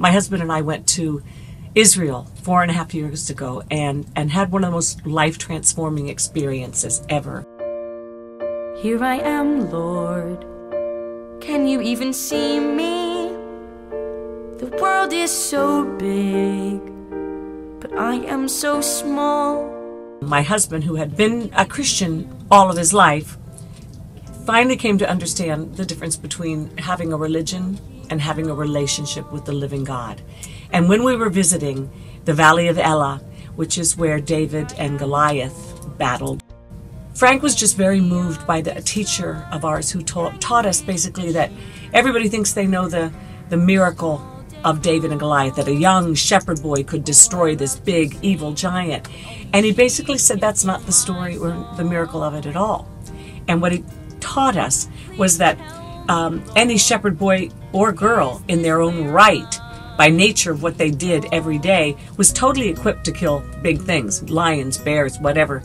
My husband and I went to Israel 4.5 years ago and had one of the most life-transforming experiences ever. Here I am, Lord. Can you even see me? The world is so big, but I am so small. My husband, who had been a Christian all of his life, finally came to understand the difference between having a religion and having a relationship with the living God. And when we were visiting the Valley of Elah, which is where David and Goliath battled, Frank was just very moved by a teacher of ours who taught us basically that everybody thinks they know the miracle of David and Goliath, that a young shepherd boy could destroy this big evil giant. And he basically said that's not the story or the miracle of it at all. And what he taught us was that any shepherd boy or girl in their own right, by nature of what they did every day, was totally equipped to kill big things, lions, bears, whatever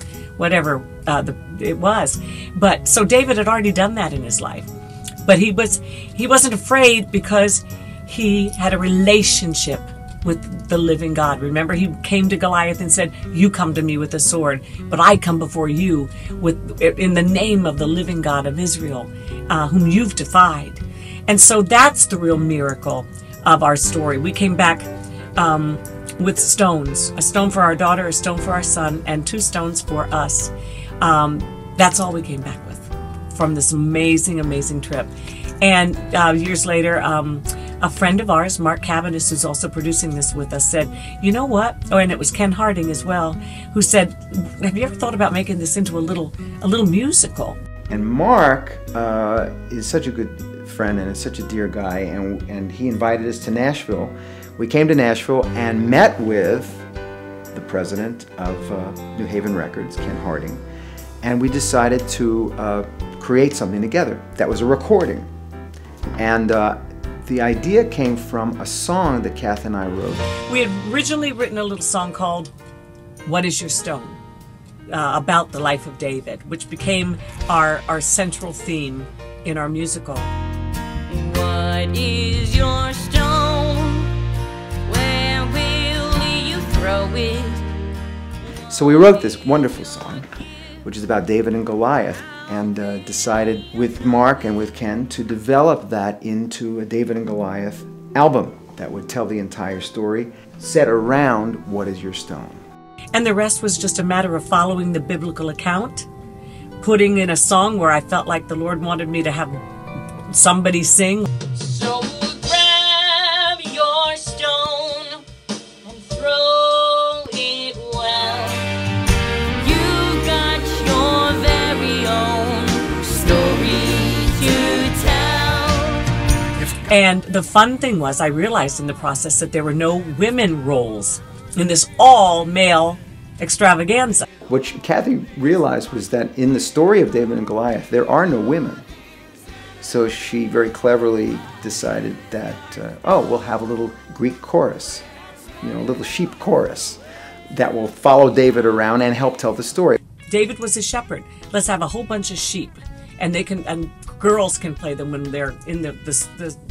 it was. But so David had already done that in his life, but he wasn't afraid because he had a relationship with the living God. Remember, he came to Goliath and said, "You come to me with a sword, but I come before you in the name of the living God of Israel, whom you've defied." And so that's the real miracle of our story. We came back with stones, a stone for our daughter, a stone for our son, and 2 stones for us. That's all we came back with from this amazing, amazing trip. And years later, a friend of ours, Mark Cabanis, who's also producing this with us, said, "You know what?" Oh, and it was Ken Harding as well, who said, "Have you ever thought about making this into a little musical?" And Mark is such a good friend and is such a dear guy, and he invited us to Nashville. We came to Nashville and met with the president of New Haven Records, Ken Harding, and we decided to create something together that was a recording. And the idea came from a song that Kathie and I wrote. We had originally written a little song called "What Is Your Stone?" About the life of David, which became our central theme in our musical. What is your stone? Where will you throw it? So we wrote this wonderful song, which is about David and Goliath, and decided with Mark and with Ken to develop that into a David and Goliath album that would tell the entire story, set around What Is Your Stone? And the rest was just a matter of following the biblical account, putting in a song where I felt like the Lord wanted me to have somebody sing. So grab your stone and throw it well. You got your very own story to tell. And the fun thing was, I realized in the process that there were no women roles in this all-male extravaganza. What Kathie realized was that in the story of David and Goliath, there are no women. So she very cleverly decided that, we'll have a little Greek chorus, a little sheep chorus that will follow David around and help tell the story. David was a shepherd. Let's have a whole bunch of sheep, and girls can play them when they're in the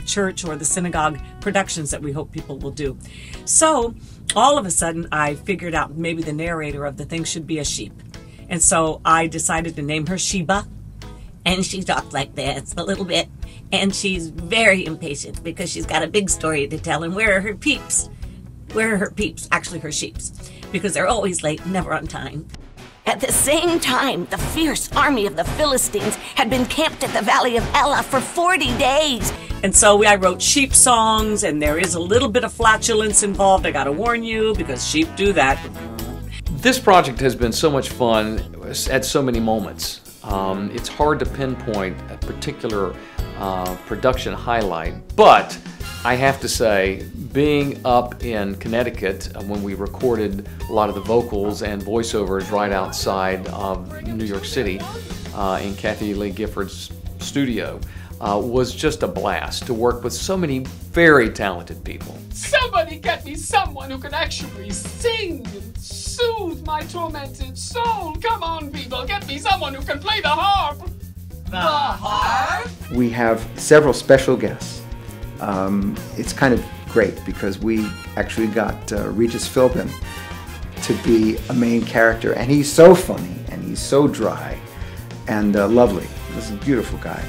church or the synagogue productions that we hope people will do. So all of a sudden, I figured out maybe the narrator of the thing should be a sheep. And so I decided to name her Sheba. And she talks like this a little bit. And she's very impatient because she's got a big story to tell. And where are her peeps? Where are her peeps? Actually, her sheeps. Because they're always late, never on time. At the same time, the fierce army of the Philistines had been camped at the Valley of Elah for 40 days. And so I wrote sheep songs, and there is a little bit of flatulence involved. I gotta warn you, because sheep do that. This project has been so much fun at so many moments. It's hard to pinpoint a particular production highlight, but I have to say, being up in Connecticut when we recorded a lot of the vocals and voiceovers right outside of New York City in Kathie Lee Gifford's studio was just a blast to work with so many very talented people. Somebody get me someone who can actually sing and soothe my tormented soul. Come on, people, get me someone who can play the harp. The harp? We have several special guests. It's kind of great because we actually got Regis Philbin to be a main character, and he's so funny and he's so dry and lovely. This is a beautiful guy.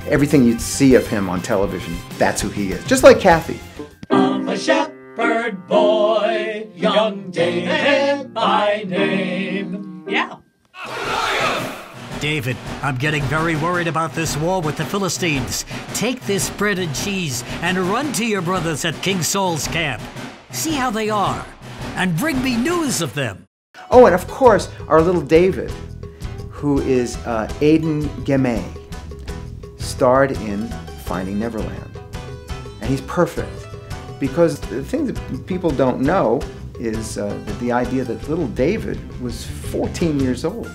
Everything you see of him on television, that's who he is. Just like Kathie. I'm a shepherd boy, young David by name. Yeah. David, I'm getting very worried about this war with the Philistines. Take this bread and cheese and run to your brothers at King Saul's camp. See how they are, and bring me news of them. Oh, and of course, our little David, who is Aidan Gemay, starred in Finding Neverland. And he's perfect, because the thing that people don't know is the idea that little David was 14 years old.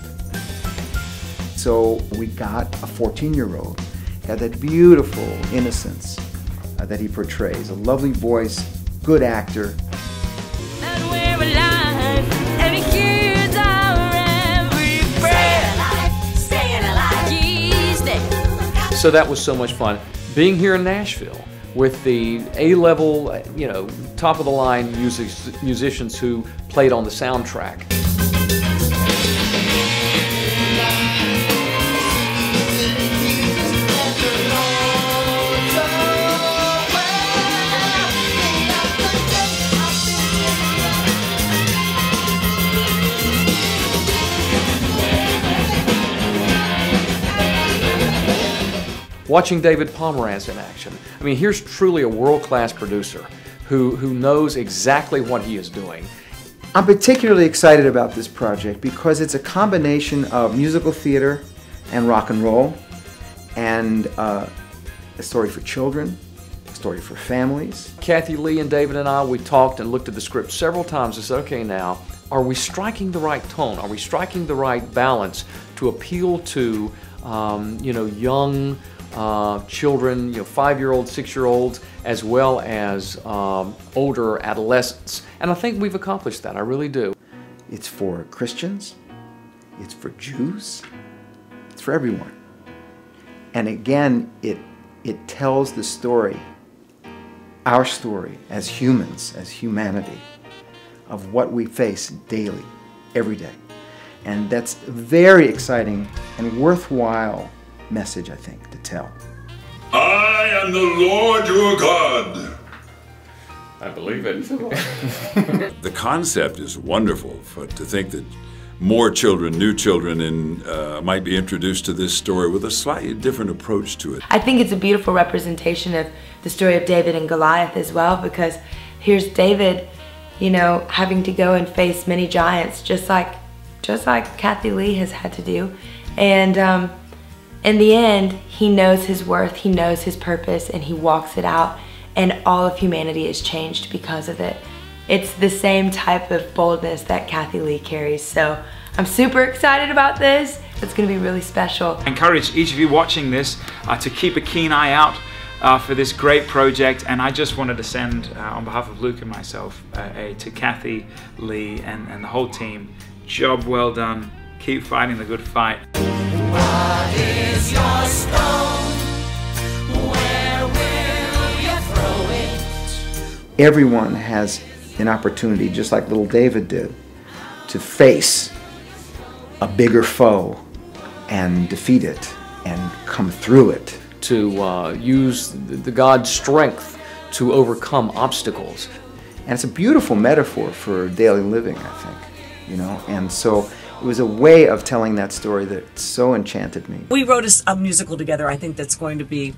So we got a 14-year-old, had that beautiful innocence that he portrays, a lovely voice, good actor. And we're alive, and it cures our every breath. Staying alive. He's there. So that was so much fun. Being here in Nashville with the A-level, top-of-the-line musicians who played on the soundtrack. Watching David Pomeranz in action. I mean, here's truly a world-class producer who knows exactly what he is doing. I'm particularly excited about this project because it's a combination of musical theater and rock and roll, and a story for children, a story for families. Kathie Lee and David and I, we talked and looked at the script several times and said, okay, now, are we striking the right tone? Are we striking the right balance to appeal to, young children, 5-year-olds, 6-year-olds, as well as older adolescents? And I think we've accomplished that, I really do. It's for Christians, it's for Jews, it's for everyone. And again, it tells the story, our story as humans, as humanity, of what we face daily, every day. And that's a very exciting and worthwhile message, I think, to tell. I am the Lord your God. I believe it. The concept is wonderful, but to think that more children, new children, might be introduced to this story with a slightly different approach to it. I think it's a beautiful representation of the story of David and Goliath as well, because here's David, having to go and face many giants, just like Kathie Lee has had to do. And in the end, he knows his worth, he knows his purpose, and he walks it out, and all of humanity is changed because of it. It's the same type of boldness that Kathie Lee carries. So I'm super excited about this. It's gonna be really special. I encourage each of you watching this to keep a keen eye out for this great project, and I just wanted to send, on behalf of Luke and myself, to Kathie Lee and the whole team, job well done. Keep fighting the good fight. What is your stone? Where will you throw it? Everyone has an opportunity, just like little David did, to face a bigger foe and defeat it and come through it. To use the God's strength to overcome obstacles. And it's a beautiful metaphor for daily living, I think, and so it was a way of telling that story that so enchanted me. We wrote a musical together, I think, that's going to be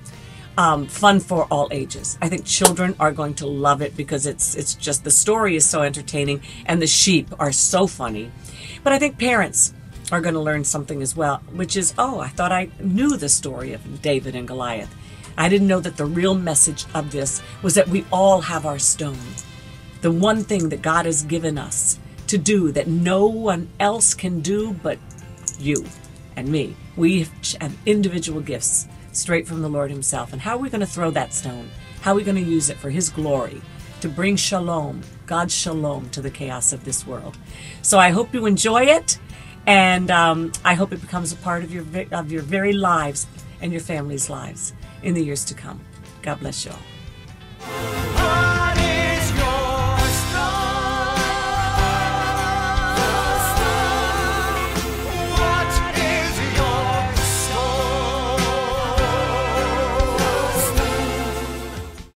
fun for all ages. I think children are going to love it because it's just, the story is so entertaining and the sheep are so funny. But I think parents are going to learn something as well, which is, oh, I thought I knew the story of David and Goliath. I didn't know that the real message of this was that we all have our stones. The one thing that God has given us to do that no one else can do but you and me. We have individual gifts straight from the Lord himself. And how are we going to throw that stone? How are we going to use it for his glory, to bring shalom, God's shalom, to the chaos of this world? So I hope you enjoy it, and I hope it becomes a part of your very lives and your family's lives in the years to come. God bless you all.